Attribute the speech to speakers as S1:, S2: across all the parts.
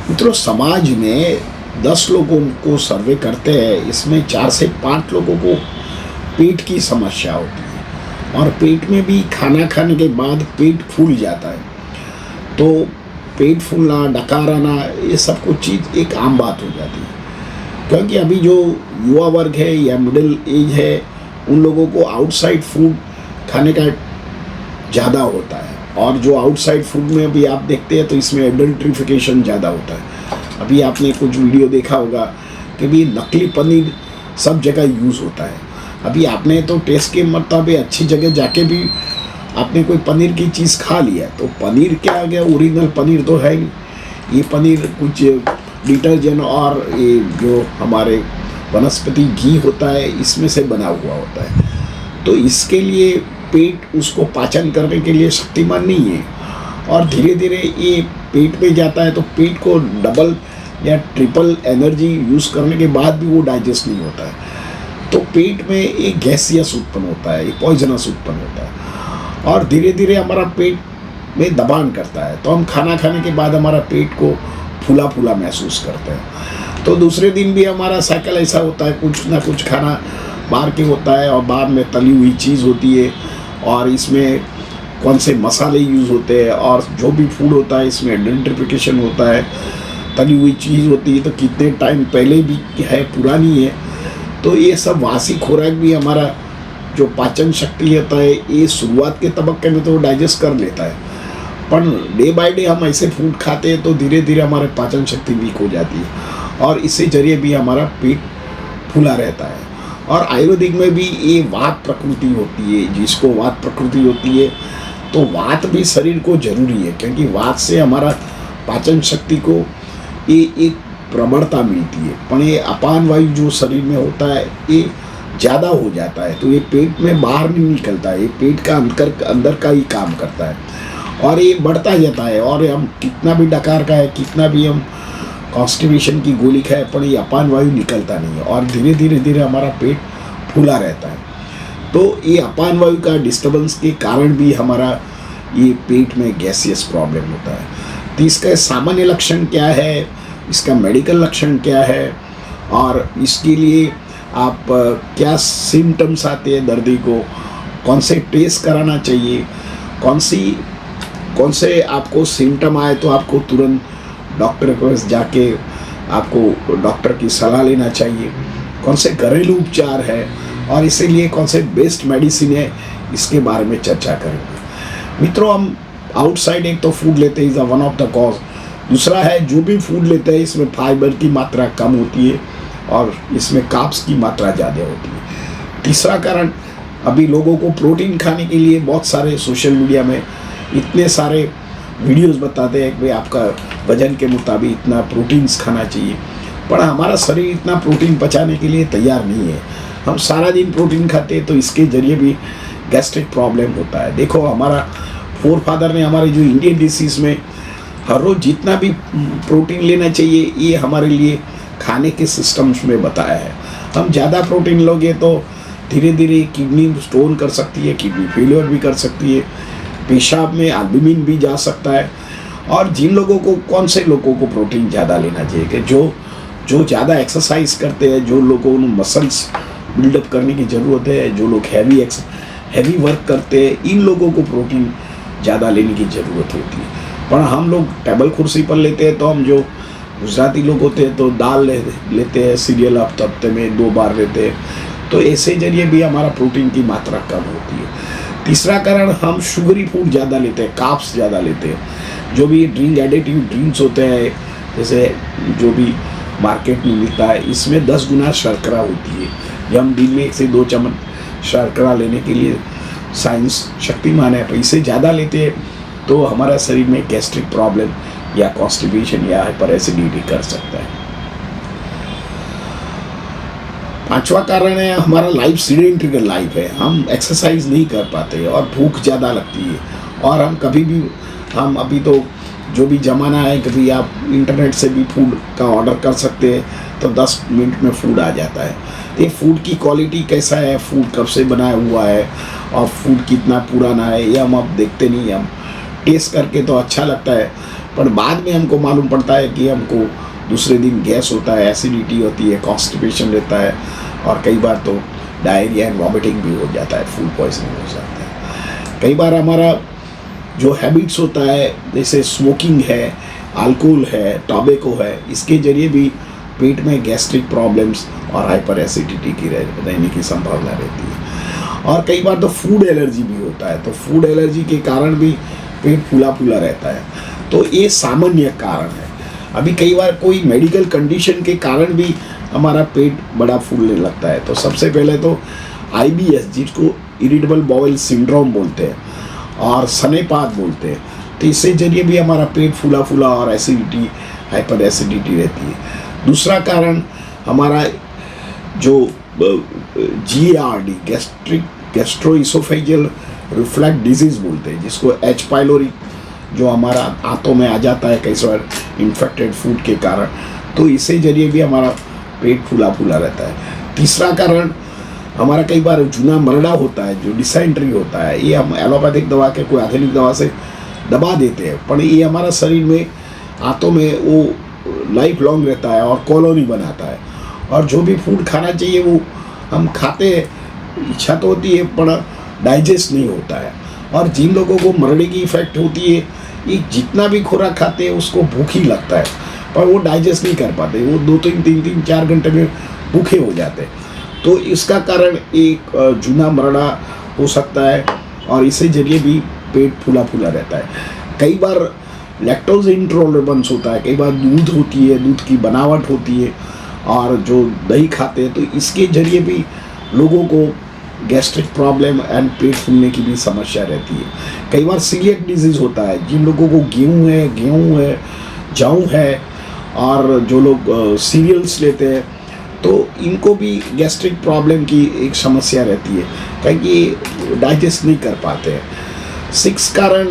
S1: मित्रों, समाज में 10 लोगों को सर्वे करते हैं, इसमें 4 से 5 लोगों को पेट की समस्या होती है और पेट में भी खाना खाने के बाद पेट फूल जाता है। तो पेट फूलना, डकार आना, ये सब कुछ चीज़ एक आम बात हो जाती है, क्योंकि अभी जो युवा वर्ग है या मिडिल एज है, उन लोगों को आउटसाइड फूड खाने का ज़्यादा होता है। और जो आउटसाइड फूड में अभी आप देखते हैं तो इसमें एडल्ट्रिफिकेशन ज़्यादा होता है। अभी आपने कुछ वीडियो देखा होगा कि भी नकली पनीर सब जगह यूज़ होता है। अभी आपने तो टेस्ट के मतलब अच्छी जगह जाके भी आपने कोई पनीर की चीज़ खा लिया, तो पनीर क्या आ गया, ओरिजिनल पनीर तो है नहीं। ये पनीर कुछ डिटर्जेंट और ये जो हमारे वनस्पति घी होता है, इसमें से बना हुआ होता है। तो इसके लिए पेट उसको पाचन करने के लिए शक्तिमान नहीं है और धीरे धीरे ये पेट में जाता है, तो पेट को डबल या ट्रिपल एनर्जी यूज़ करने के बाद भी वो डाइजेस्ट नहीं होता है। तो पेट में एक गैसियस उत्पन्न होता है, एक पॉइजनस उत्पन्न होता है और धीरे धीरे हमारा पेट में दबान करता है। तो हम खाना खाने के बाद हमारा पेट को फूला फूला महसूस करते हैं। तो दूसरे दिन भी हमारा साइकिल ऐसा होता है, कुछ ना कुछ खाना बाहर के होता है और बाहर में तली हुई चीज़ होती है और इसमें कौन से मसाले यूज़ होते हैं और जो भी फूड होता है इसमें एडल्ट्रिफिकेशन होता है, तली हुई चीज़ होती है, तो कितने टाइम पहले भी है, पुरानी है। तो ये सब वासी खुराक भी हमारा जो पाचन शक्ति होता है, ये शुरुआत के तबक्के में तो डाइजेस्ट कर लेता है, पर डे बाय डे हम ऐसे फूड खाते हैं तो धीरे धीरे हमारे पाचन शक्ति वीक हो जाती है और इससे जरिए भी हमारा पेट फूला रहता है। और आयुर्वेदिक में भी ये वात प्रकृति होती है, जिसको वात प्रकृति होती है, तो वात भी शरीर को जरूरी है, क्योंकि वात से हमारा पाचन शक्ति को ये एक प्रबलता मिलती है। पर ये अपान वायु जो शरीर में होता है ये ज़्यादा हो जाता है, तो ये पेट में बाहर नहीं निकलता है, ये पेट का अंदर का ही काम करता है और ये बढ़ता जाता है। और हम कितना भी डकार का है, कितना भी हम कॉन्स्टिपेशन की गोली खाए, पर ये अपान वायु निकलता नहीं है और धीरे धीरे धीरे हमारा पेट फूला रहता है। तो ये अपान वायु का डिस्टर्बेंस के कारण भी हमारा ये पेट में गैसियस प्रॉब्लम होता है। तो इसका सामान्य लक्षण क्या है, इसका मेडिकल लक्षण क्या है और इसके लिए आप क्या सिम्टम्स आते हैं दर्दी को, कौन से टेस्ट कराना चाहिए, कौन से आपको सिम्टम आए तो आपको तुरंत डॉक्टर के पास जाके आपको डॉक्टर की सलाह लेना चाहिए, कौन से घरेलू उपचार है और इसीलिए कौन से बेस्ट मेडिसिन है, इसके बारे में चर्चा करेंगे। मित्रों, हम आउटसाइड एक तो फूड लेते हैं, is one of the cause. दूसरा है जो भी फूड लेते हैं इसमें फाइबर की मात्रा कम होती है और इसमें कार्ब्स की मात्रा ज़्यादा होती है। तीसरा कारण, अभी लोगों को प्रोटीन खाने के लिए बहुत सारे सोशल मीडिया में इतने सारे वीडियोस बताते हैं कि भाई आपका वजन के मुताबिक इतना प्रोटीन्स खाना चाहिए, पर हमारा शरीर इतना प्रोटीन पचाने के लिए तैयार नहीं है। हम सारा दिन प्रोटीन खाते हैं तो इसके जरिए भी गैस्ट्रिक प्रॉब्लम होता है। देखो, हमारा फोर फादर ने हमारे जो इंडियन डिशेज़ में हर रोज़ जितना भी प्रोटीन लेना चाहिए, ये हमारे लिए खाने के सिस्टम्स में बताया है। हम ज़्यादा प्रोटीन लोगे तो धीरे धीरे किडनी स्टोन कर सकती है, किडनी फेलियर भी कर सकती है, पेशाब में एल्बुमिन भी जा सकता है। और जिन लोगों को, कौन से लोगों को प्रोटीन ज़्यादा लेना चाहिए कि जो ज़्यादा एक्सरसाइज करते हैं, जो लोगों को मसल्स बिल्डअप करने की ज़रूरत है, जो लोग हैवी वर्क करते हैं, इन लोगों को प्रोटीन ज़्यादा लेने की ज़रूरत होती है। पर हम लोग टेबल कुर्सी पर लेते हैं, तो हम जो गुजराती लोग होते हैं तो दाल लेते हैं, सीरियल हफ्ते में 2 बार लेते हैं, तो ऐसे जरिए भी हमारा प्रोटीन की मात्रा कम होती है। तीसरा कारण, हम शुगरी फूड ज़्यादा लेते हैं, कार्ब्स ज़्यादा लेते हैं। जो भी एडिटिव ड्रिंक्स होते हैं, जैसे जो भी मार्केट में मिलता है, इसमें 10 गुना शर्करा होती है। जब हम दिन में 1 से 2 चम्मच शर्करा लेने के लिए साइंस शक्तिमान है, पर इसे ज़्यादा लेते हैं तो हमारा शरीर में गैस्ट्रिक प्रॉब्लम या कॉन्स्टिपेशन या हाइपर एसिडिटी कर सकता है। 5वां कारण है, हमारा लाइफ सीडेंटरी लाइफ है, हम एक्सरसाइज नहीं कर पाते और भूख ज़्यादा लगती है और हम कभी भी, हम अभी तो जो भी ज़माना है, कभी आप इंटरनेट से भी फूड का ऑर्डर कर सकते हैं तो 10 मिनट में फूड आ जाता है। ये फूड की क्वालिटी कैसा है, फूड कब से बनाया हुआ है और फूड कितना पुराना है, ये हम अब देखते नहीं। हम टेस्ट करके तो अच्छा लगता है, पर बाद में हमको मालूम पड़ता है कि हमको दूसरे दिन गैस होता है, एसिडिटी होती है, कॉन्स्टिपेशन रहता है, और कई बार तो डायरिया एंड वॉमिटिंग भी हो जाता है, फूड पॉइजनिंग हो जाता है। कई बार हमारा जो हैबिट्स होता है, जैसे स्मोकिंग है, अल्कोहल है, टॉबैको है, इसके जरिए भी पेट में गैस्ट्रिक प्रॉब्लम्स और हाइपर एसिडिटी की रहने की संभावना रहती है। और कई बार तो फूड एलर्जी भी होता है, तो फूड एलर्जी के कारण भी पेट फूला फूला रहता है। तो ये सामान्य कारण है। अभी कई बार कोई मेडिकल कंडीशन के कारण भी हमारा पेट बड़ा फूलने लगता है। तो सबसे पहले तो IBS, जिसको इरिटेबल बाउल सिंड्रोम बोलते हैं और सनेपात बोलते हैं, तो इससे जरिए भी हमारा पेट फूला फूला और एसिडिटी, हाइपर एसिडिटी रहती है। दूसरा कारण हमारा जो GERD, गैस्ट्रोइसोफेजियल रिफ्लक्स डिजीज़ बोलते हैं, जिसको H. पाइलोरी जो हमारा आंतों में आ जाता है कई बार इन्फेक्टेड फूड के कारण, तो इससे जरिए भी हमारा पेट फूला फूला रहता है। तीसरा कारण हमारा कई बार जूना मरड़ा होता है, जो डिसेंट्री होता है, ये हम एलोपैथिक दवा के कोई आधुनिक दवा से दबा देते हैं, पर ये हमारा शरीर में आंतों में वो लाइफ लॉन्ग रहता है और कॉलोनी बनाता है, और जो भी फूड खाना चाहिए वो हम खाते हैं, इच्छा तो होती है पर डाइजेस्ट नहीं होता है। और जिन लोगों को मरड़े की इफेक्ट होती है, ये जितना भी खुराक खाते हैं उसको भूख ही लगता है, पर वो डाइजेस्ट नहीं कर पाते, वो 2-3-4 घंटे में भूखे हो जाते हैं। तो इसका कारण एक जूना मरड़ा हो सकता है, और इसे जरिए भी पेट फूला फूला रहता है। कई बार लैक्टोज इंटॉलरेंस होता है, कई बार दूध होती है, दूध की बनावट होती है, और जो दही खाते हैं, तो इसके जरिए भी लोगों को गैस्ट्रिक प्रॉब्लम एंड पेट फूलने की भी समस्या रहती है। कई बार सीलिएक डिजीज़ होता है, जिन लोगों को गेहूँ है, जौ है, और जो लोग सीरियल्स लेते हैं, तो इनको भी गैस्ट्रिक प्रॉब्लम की एक समस्या रहती है, क्योंकि डाइजेस्ट नहीं कर पाते हैं। 6 कारण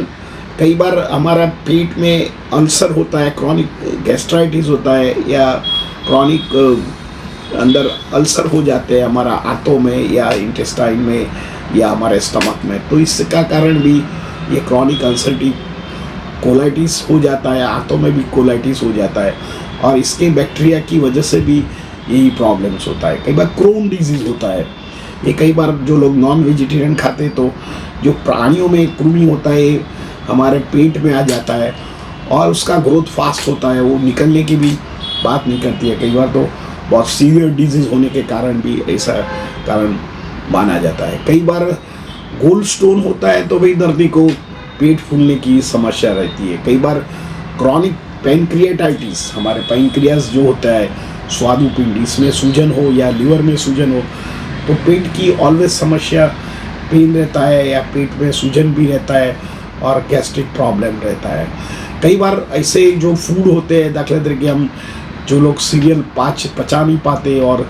S1: कई बार हमारा पेट में अल्सर होता है, क्रॉनिक गैस्ट्राइटिस होता है, या क्रॉनिक अंदर अल्सर हो जाते हैं हमारा आंतों में या इंटेस्टाइन में या हमारे स्टमक में, तो इसका कारण भी ये क्रॉनिक अल्सरेटिव कोलाइटिस हो जाता है, आंतों में भी कोलाइटिस हो जाता है, और इसके बैक्टीरिया की वजह से भी यही प्रॉब्लम्स होता है। कई बार क्रोन डिजीज़ होता है, ये कई बार जो लोग नॉन वेजिटेरियन खाते हैं, तो जो प्राणियों में कृमि होता है हमारे पेट में आ जाता है, और उसका ग्रोथ फास्ट होता है, वो निकलने की भी बात नहीं करती है। कई बार तो बहुत सीवियर डिजीज़ होने के कारण भी ऐसा कारण माना जाता है। कई बार गोल्ड स्टोन होता है, तो भाई दर्दी को पेट फूलने की समस्या रहती है। कई बार क्रॉनिक पैनक्रियाटाइटिस, हमारे पैनक्रियास जो होता है स्वादुपिंड, इसमें सूजन हो या लिवर में सूजन हो, तो पेट की ऑलवेज समस्या पेन रहता है, या पेट में सूजन भी रहता है, और गैस्ट्रिक प्रॉब्लम रहता है। कई बार ऐसे जो फूड होते हैं, दाखिला तरीके हम जो लोग सीरियल पचा नहीं पाते और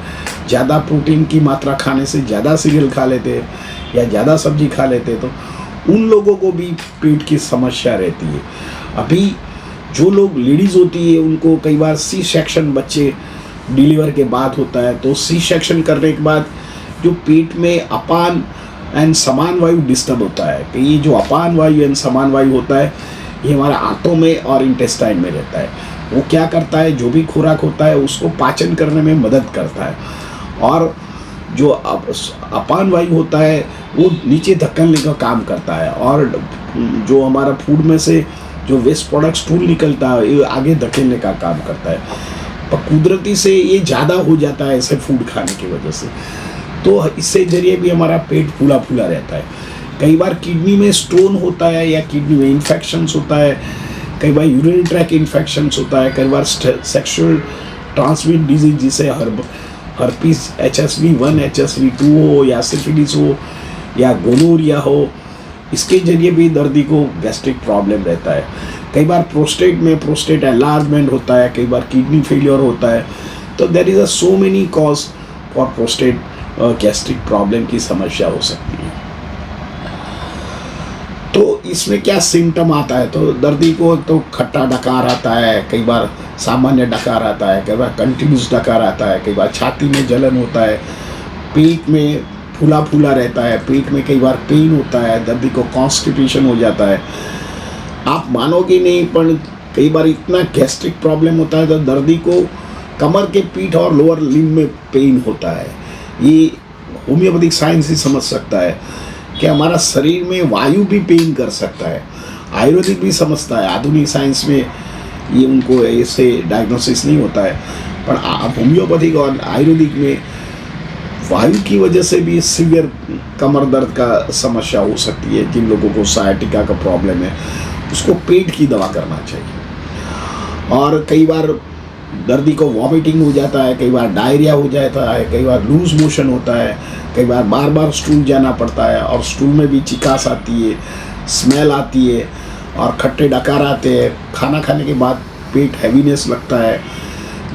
S1: ज़्यादा प्रोटीन की मात्रा खाने से ज़्यादा सीरियल खा लेते हैं या ज़्यादा सब्जी खा लेते हैं, तो उन लोगों को भी पेट की समस्या रहती है। अभी जो लोग लेडीज़ होती है, उनको कई बार सी सेक्शन बच्चे डिलीवर के बाद होता है, तो सी सेक्शन करने के बाद जो पेट में अपान एंड समान वायु डिस्टर्ब होता है, कि ये जो अपान वायु एंड समान वायु होता है, ये हमारा आंतों में और इंटेस्टाइन में रहता है। वो क्या करता है, जो भी खुराक होता है उसको पाचन करने में मदद करता है, और जो अपान वायु होता है वो नीचे धकेलने का काम करता है, और जो हमारा फूड में से जो वेस्ट प्रोडक्ट स्टूल निकलता है ये आगे धकेलने का काम करता है। पर कुदरती से ये ज़्यादा हो जाता है ऐसे फूड खाने की वजह से, तो इससे जरिए भी हमारा पेट फूला फूला रहता है। कई बार किडनी में स्टोन होता है, या किडनी में इन्फेक्शंस होता है, कई बार यूरिनरी ट्रैक इन्फेक्शंस होता है, कई बार सेक्सुअल ट्रांसमिट डिजीज जिसे हर्पीस HSV1 HSV2 हो, या सिफिलिस हो, या गोनोरिया हो, इसके जरिए भी दर्दी को गैस्ट्रिक प्रॉब्लम रहता है। कई बार प्रोस्टेट में प्रोस्टेट एनलार्जमेंट होता है, कई बार किडनी फेलियर होता है, तो there is so many cause for prostate gastric problem की समस्या हो सकती है। तो इसमें क्या सिम्टम आता है, तो दर्दी को तो खट्टा डकार आता है, कई बार सामान्य डकार आता है, कई बार कंटिन्यूस डकार आता है, कई बार छाती में जलन होता है, पेट में फूला फूला रहता है, पेट में कई बार पेन होता है, दर्दी को कॉन्स्टिपेशन हो जाता है। आप मानोगे नहीं, पर कई बार इतना गैस्ट्रिक प्रॉब्लम होता है तो दर्दी को कमर के पीठ और लोअर लिम्ब में पेन होता है। ये होम्योपैथिक साइंस ही समझ सकता है कि हमारा शरीर में वायु भी पेन कर सकता है। आयुर्वेदिक भी समझता है, आधुनिक साइंस में ये उनको ऐसे डायग्नोसिस नहीं होता है, पर होम्योपैथिक और आयुर्वेदिक में वायु की वजह से भी सीवियर कमर दर्द का समस्या हो सकती है। जिन लोगों को साइटिका का प्रॉब्लम है उसको पेट की दवा करना चाहिए। और कई बार दर्दी को वॉमिटिंग हो जाता है, कई बार डायरिया हो जाता है, कई बार लूज मोशन होता है, कई बार बार बार स्टूल जाना पड़ता है और स्टूल में भी चिकास आती है, स्मेल आती है और खट्टे डकार आते हैं। खाना खाने के बाद पेट हैवीनेस लगता है।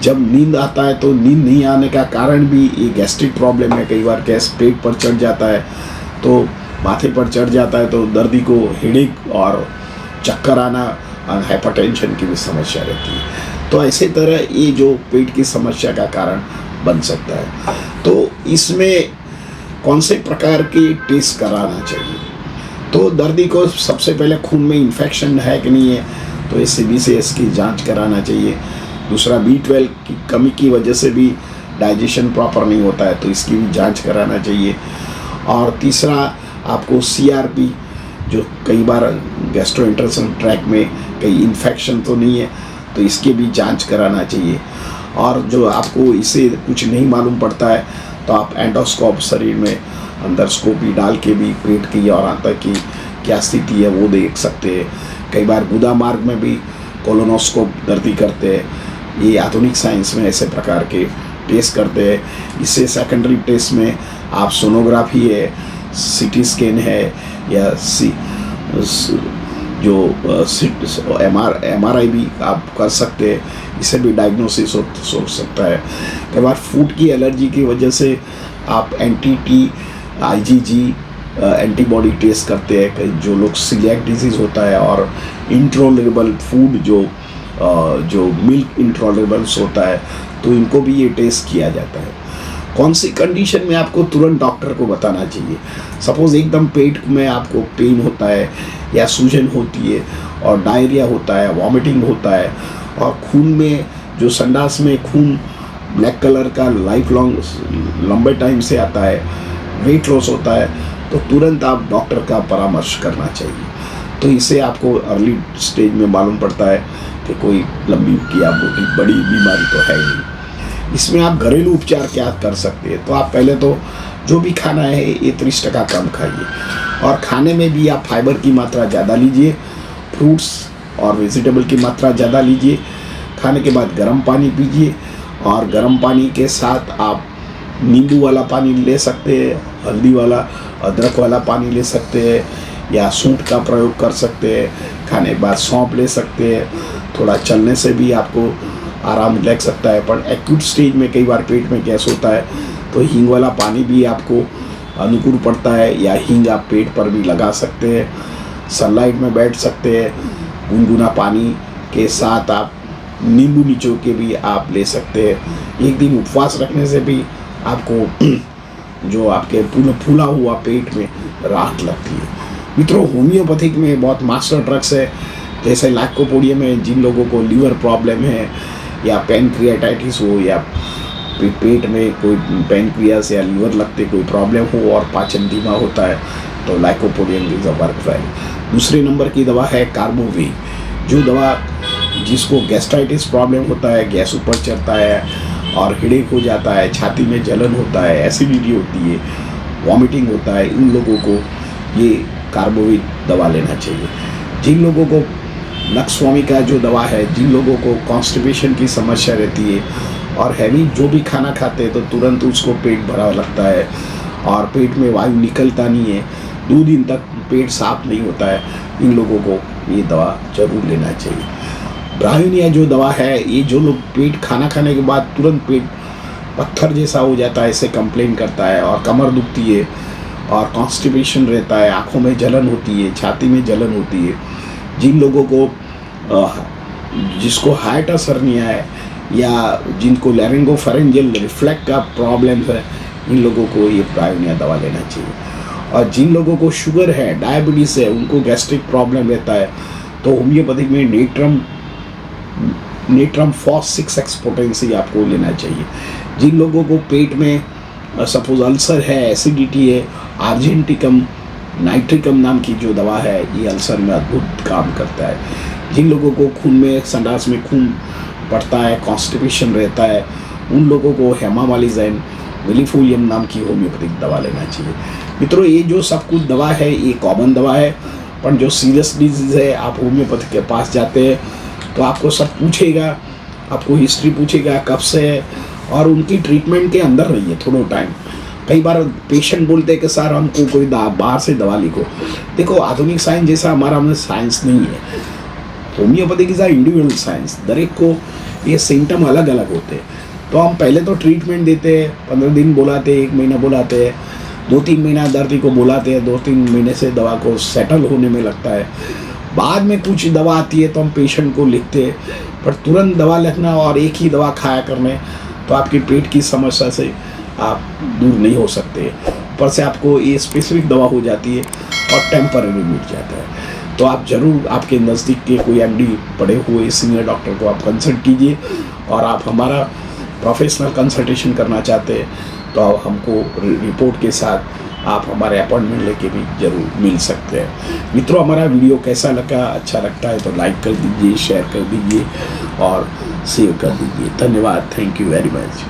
S1: जब नींद आता है तो नींद नहीं आने का कारण भी ये गैस्ट्रिक प्रॉब्लम है। कई बार गैस पेट पर चढ़ जाता है तो माथे पर चढ़ जाता है तो दर्दी को हेडेक और चक्कर आना और हाइपरटेंशन की भी समस्या रहती है। तो ऐसे तरह ये जो पेट की समस्या का कारण बन सकता है। तो इसमें कौन से प्रकार के टेस्ट कराना चाहिए? तो दर्दी को सबसे पहले खून में इन्फेक्शन है कि नहीं है तो ये CBCS की जांच कराना चाहिए। दूसरा B12 की कमी की वजह से भी डाइजेशन प्रॉपर नहीं होता है तो इसकी भी जांच कराना चाहिए। और तीसरा आपको CRP, जो कई बार गैस्ट्रोइंटेस्टाइनल ट्रैक्ट में कई इन्फेक्शन तो नहीं है तो इसकी भी जांच कराना चाहिए। और जो आपको इससे कुछ नहीं मालूम पड़ता है तो आप एंडोस्कोप शरीर में अंदर स्कोपी डाल के भी पेट की और आंतक की क्या स्थिति है वो देख सकते हैं। कई बार गुदा मार्ग में भी कोलोनोस्कोप दर्दी करते हैं। ये आधुनिक साइंस में ऐसे प्रकार के टेस्ट करते हैं। इससे सेकेंडरी टेस्ट में आप सोनोग्राफी है, CT स्कैन है या जो MRI भी आप कर सकते हैं। इससे भी डायग्नोसिस हो सकता है। कई बार फूड की एलर्जी की वजह से आप NTT IgG एंटीबॉडी टेस्ट करते हैं। जो लोग सीलिएक डिजीज़ होता है और इंटॉलरेबल फूड जो मिल्क इंटॉलरेबल्स होता है तो इनको भी ये टेस्ट किया जाता है। कौन सी कंडीशन में आपको तुरंत डॉक्टर को बताना चाहिए? सपोज़ एकदम पेट में आपको पेन होता है या सूजन होती है और डायरिया होता है, वॉमिटिंग होता है और खून में जो संडास में खून ब्लैक कलर का लाइफ लॉन्ग लंबे टाइम से आता है, वेट लॉस होता है तो तुरंत आप डॉक्टर का परामर्श करना चाहिए। तो इससे आपको अर्ली स्टेज में मालूम पड़ता है कि कोई लंबी या मोटी बड़ी बीमारी तो है ही नहीं। इसमें आप घरेलू उपचार क्या कर सकते हैं? तो आप पहले तो जो भी खाना है ये 30% कम खाइए और खाने में भी आप फाइबर की मात्रा ज़्यादा लीजिए, फ्रूट्स और वेजिटेबल की मात्रा ज़्यादा लीजिए। खाने के बाद गर्म पानी पीजिए और गर्म पानी के साथ आप नींबू वाला पानी ले सकते हैं, हल्दी वाला, अदरक वाला पानी ले सकते हैं या सूंठ का प्रयोग कर सकते हैं। खाने के बाद सौंफ ले सकते हैं। थोड़ा चलने से भी आपको आराम लग सकता है। पर एक्यूट स्टेज में कई बार पेट में गैस होता है तो हींग वाला पानी भी आपको अनुकूल पड़ता है या हींग आप पेट पर भी लगा सकते हैं। सनलाइट में बैठ सकते हैं। गुनगुना पानी के साथ आप नींबू निचोड़ के भी आप ले सकते हैं। एक दिन उपवास रखने से भी आपको जो आपके फूला हुआ पेट में राहत लगती है। मित्रों, होम्योपैथिक में बहुत मास्टर ड्रग्स है, जैसे लाइकोपोडियम में जिन लोगों को लीवर प्रॉब्लम है या पैनक्रियाटाइटिस हो या पेट में कोई पैनक्रियास या लीवर लगते कोई प्रॉब्लम हो और पाचन धीमा होता है तो लाइकोपोडियम इज अ वर्कफेल। दूसरे नंबर की दवा है कार्बोवी, जो दवा जिसको गैस्ट्राइटिस प्रॉब्लम होता है, गैस ऊपर चढ़ता है और हेडेक हो जाता है, छाती में जलन होता है, एसिडिटी होती है, वॉमिटिंग होता है, इन लोगों को ये कार्बोवी दवा लेना चाहिए। जिन लोगों को नक्सवामी का जो दवा है, जिन लोगों को कॉन्स्टिपेशन की समस्या रहती है और हैवी जो भी खाना खाते हैं तो तुरंत उसको पेट भरा लगता है और पेट में वायु निकलता नहीं है, 2 दिन तक पेट साफ नहीं होता है, इन लोगों को ये दवा जरूर लेना चाहिए। ब्रायोनिया जो दवा है, ये जो लोग पेट खाना खाने के बाद तुरंत पेट पत्थर जैसा हो जाता है, ऐसे कंप्लेन करता है और कमर दुखती है और कॉन्स्टिपेशन रहता है, आँखों में जलन होती है, छाती में जलन होती है, जिन लोगों को जिसको हाइटस हर्निया है या जिनको लैरिंगोफेरेंजियल रिफ्लेक्स का प्रॉब्लम है, इन लोगों को ये ब्रायोनिया दवा लेना चाहिए। और जिन लोगों को शुगर है, डायबिटीज़ है, उनको गैस्ट्रिक प्रॉब्लम रहता है तो होम्योपैथिक में natrum natrum FOSS 6x potency आपको लेना चाहिए। जिन लोगों को पेट में सपोज अल्सर है, एसिडिटी है, आर्जेंटिकम नाइट्रिकम नाम की जो दवा है ये अल्सर में अद्भुत काम करता है। जिन लोगों को खून में संडास में खून पड़ता है, कॉन्स्टिपेशन रहता है, उन लोगों को हेमामालिजाइन मिलीफोलियम नाम की होम्योपैथिक दवा लेना चाहिए। मित्रों, ये जो सब कुछ दवा है ये कॉमन दवा है, पर जो सीरियस डिजीज़ है आप होम्योपैथिक के पास जाते हैं तो आपको सब पूछेगा, आपको हिस्ट्री पूछेगा कब से है, और उनकी ट्रीटमेंट के अंदर रहिए थोड़ा टाइम। कई बार पेशेंट बोलते हैं कि सर हमको कोई बाहर से दवा लिखो। देखो, आधुनिक साइंस जैसा हमारा में साइंस नहीं है। Homeopathic is a individual science. दरेक को ये सिम्टम अलग अलग होते हैं, तो हम पहले तो ट्रीटमेंट देते हैं, 15 दिन बुलाते हैं, 1 महीना बुलाते हैं, 2-3 महीना दर्दी को बुलाते हैं, 2-3 महीने से दवा को सेटल होने में लगता है। बाद में कुछ दवा आती है तो हम पेशेंट को लिखते हैं, पर तुरंत दवा लिखना और एक ही दवा खाया करने तो आपकी पेट की समस्या से आप दूर नहीं हो सकते। ऊपर से आपको ये स्पेसिफिक दवा हो जाती है और टेम्पररी मिट जाता है। तो आप ज़रूर आपके नज़दीक के कोई एमडी पढ़े हुए सीनियर डॉक्टर को आप कंसल्ट कीजिए, और आप हमारा प्रोफेशनल कंसल्टेशन करना चाहते हैं तो आप हमको रिपोर्ट के साथ आप हमारे अपॉइंटमेंट लेके भी जरूर मिल सकते हैं। मित्रों, हमारा वीडियो कैसा लगा, अच्छा लगता है तो लाइक कर दीजिए, शेयर कर दीजिए और शेयर कर दीजिए। धन्यवाद। Thank you very much.